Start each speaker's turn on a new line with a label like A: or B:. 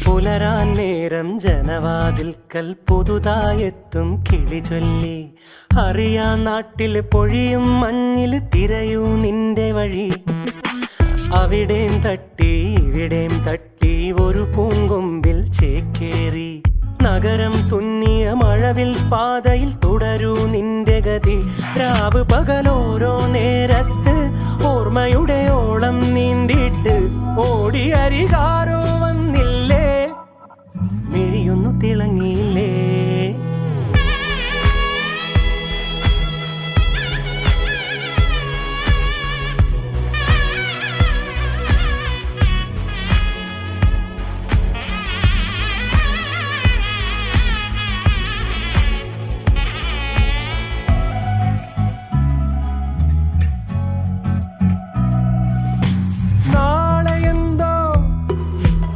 A: പുലരാൻ നേരം ജനവാതിൽക്കൽ പുതുതായെത്തും കിളി ചൊല്ലി. അറിയാ നാട്ടിൽ പൊഴിയും മഞ്ഞിൽ തിരയൂ നിന്റെ വഴി. അവിടേം തട്ടി ഇവിടേം തട്ടി ഒരു പൂങ്കൊമ്പിൽ ചേക്കേറി. നഗരം തുന്നിയ മഴവിൽ പാതയിൽ തുടരൂ നിന്റെ ഗതി. രാവ് പകലോരോ നേരത്ത് ഓർമ്മയുടെ ഓളം നീന്തിയിട്ട് ഓടിയരികാരോ